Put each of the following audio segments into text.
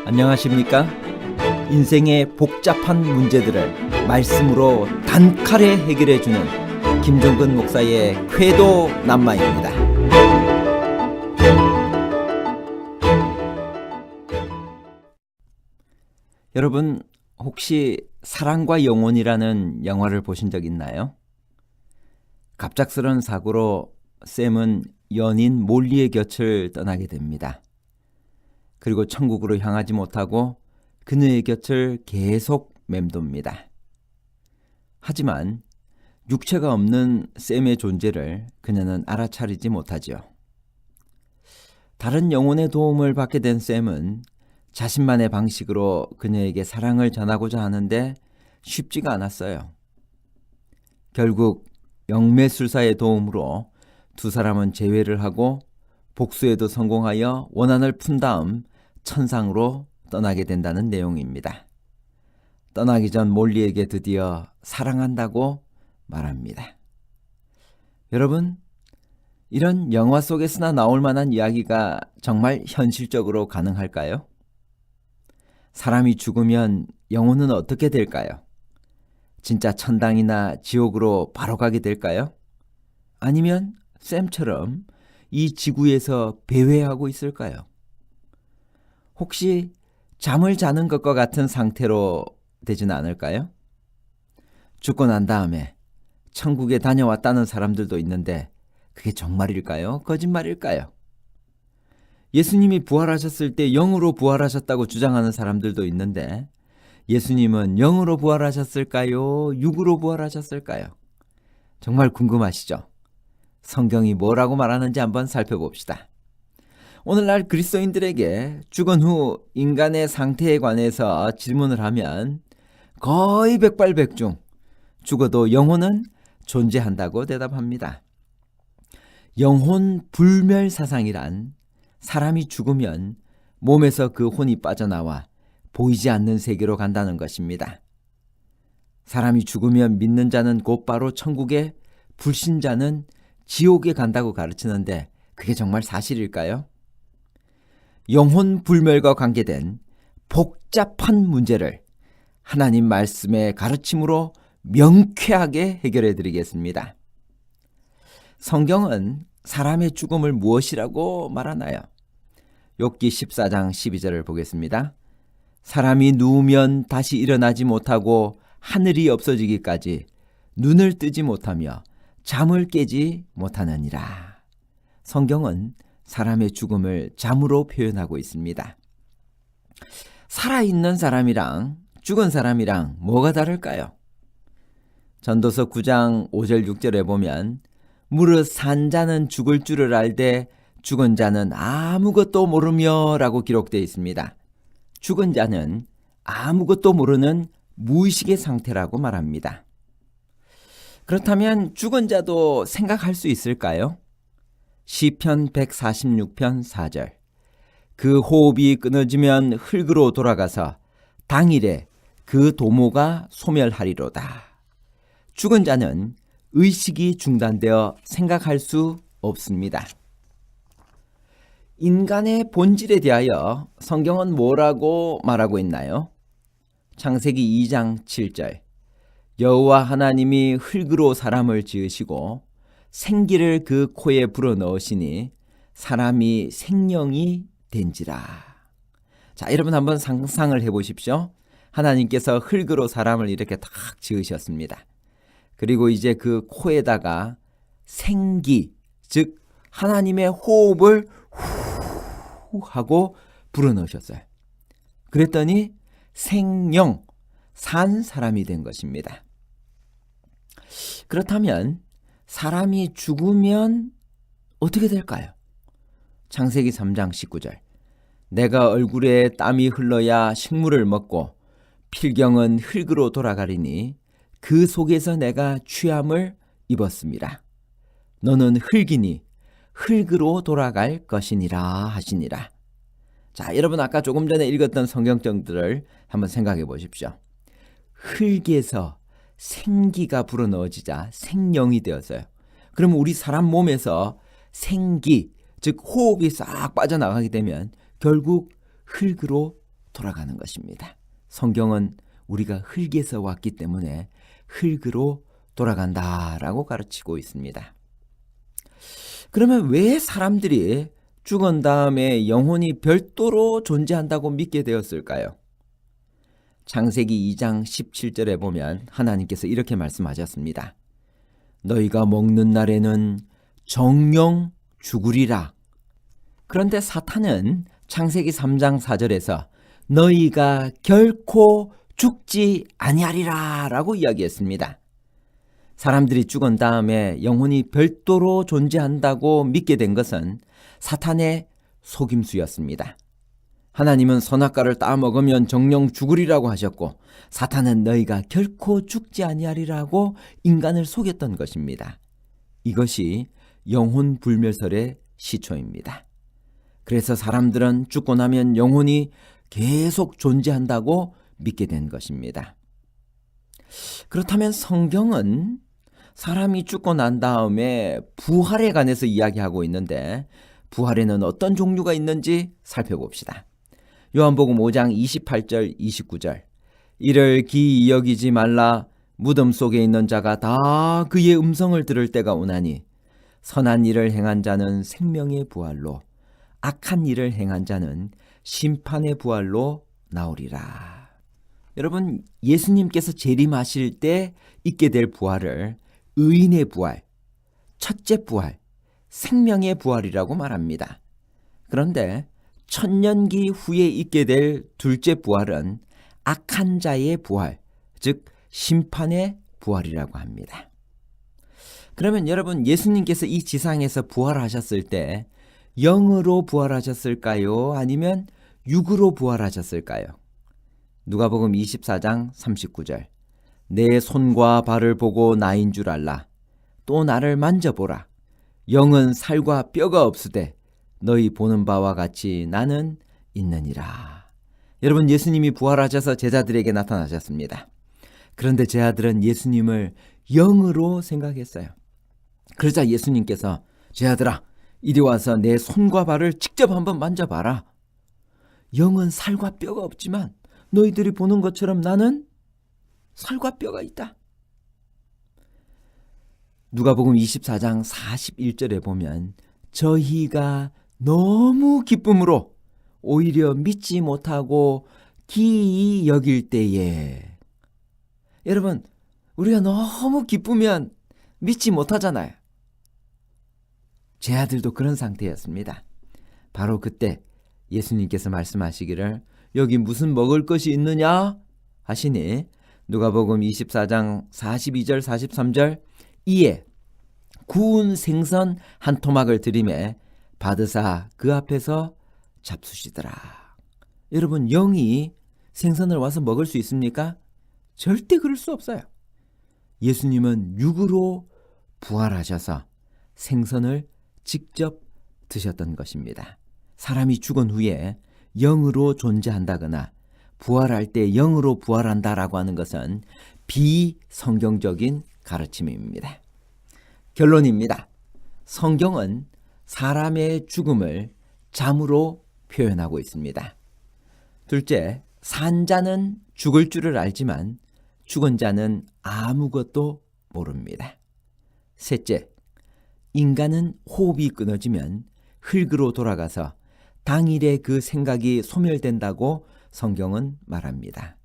안녕하십니까? 인생의 복잡한 문제들을 말씀으로 단칼에 해결해주는 김종근 목사의 쾌도 남마입니다. 여러분, 혹시 사랑과 영혼이라는 영화를 보신 적 있나요? 갑작스런 사고로 샘은 연인 몰리의 곁을 떠나게 됩니다. 그리고 천국으로 향하지 못하고 그녀의 곁을 계속 맴돕니다. 하지만 육체가 없는 샘의 존재를 그녀는 알아차리지 못하지요. 다른 영혼의 도움을 받게 된 샘은 자신만의 방식으로 그녀에게 사랑을 전하고자 하는데 쉽지가 않았어요. 결국 영매술사의 도움으로 두 사람은 재회를 하고 복수에도 성공하여 원한을 푼 다음 천상으로 떠나게 된다는 내용입니다. 떠나기 전 몰리에게 드디어 사랑한다고 말합니다. 여러분, 이런 영화 속에서나 나올 만한 이야기가 정말 현실적으로 가능할까요? 사람이 죽으면 영혼은 어떻게 될까요? 진짜 천당이나 지옥으로 바로 가게 될까요? 아니면 샘처럼 이 지구에서 배회하고 있을까요? 혹시 잠을 자는 것과 같은 상태로 되지는 않을까요? 죽고 난 다음에 천국에 다녀왔다는 사람들도 있는데 그게 정말일까요? 거짓말일까요? 예수님이 부활하셨을 때 영으로 부활하셨다고 주장하는 사람들도 있는데 예수님은 영으로 부활하셨을까요? 육으로 부활하셨을까요? 정말 궁금하시죠? 성경이 뭐라고 말하는지 한번 살펴봅시다. 오늘날 그리스도인들에게 죽은 후 인간의 상태에 관해서 질문을 하면 거의 백발백중 죽어도 영혼은 존재한다고 대답합니다. 영혼 불멸 사상이란 사람이 죽으면 몸에서 그 혼이 빠져나와 보이지 않는 세계로 간다는 것입니다. 사람이 죽으면 믿는 자는 곧바로 천국에, 불신자는 지옥에 간다고 가르치는데 그게 정말 사실일까요? 영혼 불멸과 관계된 복잡한 문제를 하나님 말씀의 가르침으로 명쾌하게 해결해 드리겠습니다. 성경은 사람의 죽음을 무엇이라고 말하나요? 욥기 14장 12절을 보겠습니다. 사람이 누우면 다시 일어나지 못하고 하늘이 없어지기까지 눈을 뜨지 못하며 잠을 깨지 못하느니라. 성경은 사람의 죽음을 잠으로 표현하고 있습니다. 살아있는 사람이랑 죽은 사람이랑 뭐가 다를까요? 전도서 9장 5절 6절에 보면 무릇 산 자는 죽을 줄을 알되 죽은 자는 아무것도 모르며 라고 기록되어 있습니다. 죽은 자는 아무것도 모르는 무의식의 상태라고 말합니다. 그렇다면 죽은 자도 생각할 수 있을까요? 시편 146편 4절 그 호흡이 끊어지면 흙으로 돌아가서 당일에 그 도모가 소멸하리로다. 죽은 자는 의식이 중단되어 생각할 수 없습니다. 인간의 본질에 대하여 성경은 뭐라고 말하고 있나요? 창세기 2장 7절 여호와 하나님이 흙으로 사람을 지으시고 생기를 그 코에 불어넣으시니 사람이 생명이 된지라. 자, 여러분 한번 상상을 해보십시오. 하나님께서 흙으로 사람을 이렇게 딱 지으셨습니다. 그리고 이제 그 코에다가 생기, 즉 하나님의 호흡을 후 하고 불어넣으셨어요. 그랬더니 생령, 산 사람이 된 것입니다. 그렇다면 사람이 죽으면 어떻게 될까요? 창세기 3장 19절 내가 얼굴에 땀이 흘러야 식물을 먹고 필경은 흙으로 돌아가리니 그 속에서 내가 취함을 입었습니다. 너는 흙이니 흙으로 돌아갈 것이니라 하시니라. 자, 여러분 아까 조금 전에 읽었던 성경정들을 한번 생각해 보십시오. 흙에서 생기가 불어넣어지자 생명이 되었어요. 그러면 우리 사람 몸에서 생기, 즉 호흡이 싹 빠져나가게 되면 결국 흙으로 돌아가는 것입니다. 성경은 우리가 흙에서 왔기 때문에 흙으로 돌아간다라고 가르치고 있습니다. 그러면 왜 사람들이 죽은 다음에 영혼이 별도로 존재한다고 믿게 되었을까요? 창세기 2장 17절에 보면 하나님께서 이렇게 말씀하셨습니다. 너희가 먹는 날에는 정령 죽으리라. 그런데 사탄은 창세기 3장 4절에서 너희가 결코 죽지 아니하리라 라고 이야기했습니다. 사람들이 죽은 다음에 영혼이 별도로 존재한다고 믿게 된 것은 사탄의 속임수였습니다. 하나님은 선악과를 따먹으면 정령 죽으리라고 하셨고 사탄은 너희가 결코 죽지 아니하리라고 인간을 속였던 것입니다. 이것이 영혼 불멸설의 시초입니다. 그래서 사람들은 죽고 나면 영혼이 계속 존재한다고 믿게 된 것입니다. 그렇다면 성경은 사람이 죽고 난 다음에 부활에 관해서 이야기하고 있는데 부활에는 어떤 종류가 있는지 살펴봅시다. 요한복음 5장 28절 29절 이를 기이 여기지 말라 무덤 속에 있는 자가 다 그의 음성을 들을 때가 오나니 선한 일을 행한 자는 생명의 부활로 악한 일을 행한 자는 심판의 부활로 나오리라. 여러분 예수님께서 재림하실 때 있게 될 부활을 의인의 부활, 첫째 부활, 생명의 부활이라고 말합니다. 그런데 천년기 후에 있게 될 둘째 부활은 악한 자의 부활, 즉 심판의 부활이라고 합니다. 그러면 여러분 예수님께서 이 지상에서 부활하셨을 때 영으로 부활하셨을까요? 아니면 육으로 부활하셨을까요? 누가복음 24장 39절 내 손과 발을 보고 나인 줄 알라. 또 나를 만져보라. 영은 살과 뼈가 없으되 너희 보는 바와 같이 나는 있느니라. 여러분 예수님이 부활하셔서 제자들에게 나타나셨습니다. 그런데 제자들은 예수님을 영으로 생각했어요. 그러자 예수님께서 제자들아 이리 와서 내 손과 발을 직접 한번 만져봐라. 영은 살과 뼈가 없지만 너희들이 보는 것처럼 나는 살과 뼈가 있다. 누가복음 24장 41절에 보면 저희가 너무 기쁨으로 오히려 믿지 못하고 기이 여길 때에 여러분 우리가 너무 기쁘면 믿지 못하잖아요. 제 아들도 그런 상태였습니다. 바로 그때 예수님께서 말씀하시기를 여기 무슨 먹을 것이 있느냐 하시니 누가복음 24장 42절 43절 이에 구운 생선 한 토막을 들이매 받으사 그 앞에서 잡수시더라. 여러분 영이 생선을 와서 먹을 수 있습니까? 절대 그럴 수 없어요. 예수님은 육으로 부활하셔서 생선을 직접 드셨던 것입니다. 사람이 죽은 후에 영으로 존재한다거나 부활할 때 영으로 부활한다라고 하는 것은 비성경적인 가르침입니다. 결론입니다. 성경은 사람의 죽음을 잠으로 표현하고 있습니다. 둘째, 산 자는 죽을 줄을 알지만 죽은 자는 아무것도 모릅니다. 셋째, 인간은 호흡이 끊어지면 흙으로 돌아가서 당일에 그 생각이 소멸된다고 성경은 말합니다.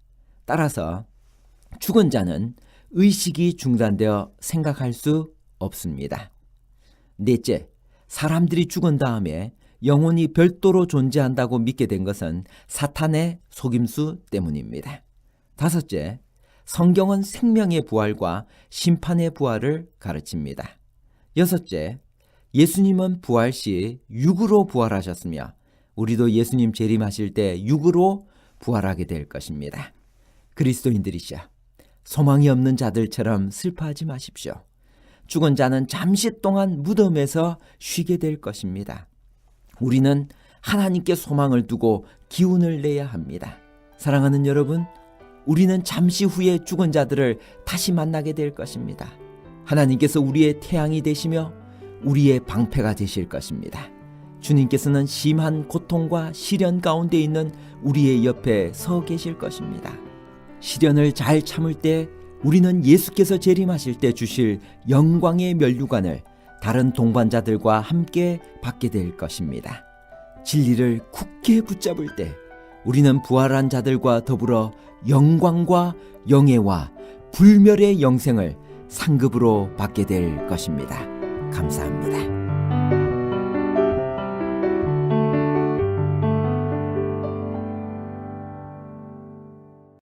따라서 죽은 자는 의식이 중단되어 생각할 수 없습니다. 넷째, 사람들이 죽은 다음에 영혼이 별도로 존재한다고 믿게 된 것은 사탄의 속임수 때문입니다. 다섯째, 성경은 생명의 부활과 심판의 부활을 가르칩니다. 여섯째, 예수님은 부활 시 육으로 부활하셨으며 우리도 예수님 재림하실 때 육으로 부활하게 될 것입니다. 그리스도인들이시여, 소망이 없는 자들처럼 슬퍼하지 마십시오. 죽은 자는 잠시 동안 무덤에서 쉬게 될 것입니다. 우리는 하나님께 소망을 두고 기운을 내야 합니다. 사랑하는 여러분, 우리는 잠시 후에 죽은 자들을 다시 만나게 될 것입니다. 하나님께서 우리의 태양이 되시며 우리의 방패가 되실 것입니다. 주님께서는 심한 고통과 시련 가운데 있는 우리의 옆에 서 계실 것입니다. 시련을 잘 참을 때 우리는 예수께서 재림하실 때 주실 영광의 면류관을 다른 동반자들과 함께 받게 될 것입니다. 진리를 굳게 붙잡을 때 우리는 부활한 자들과 더불어 영광과 영예와 불멸의 영생을 상급으로 받게 될 것입니다. 감사합니다.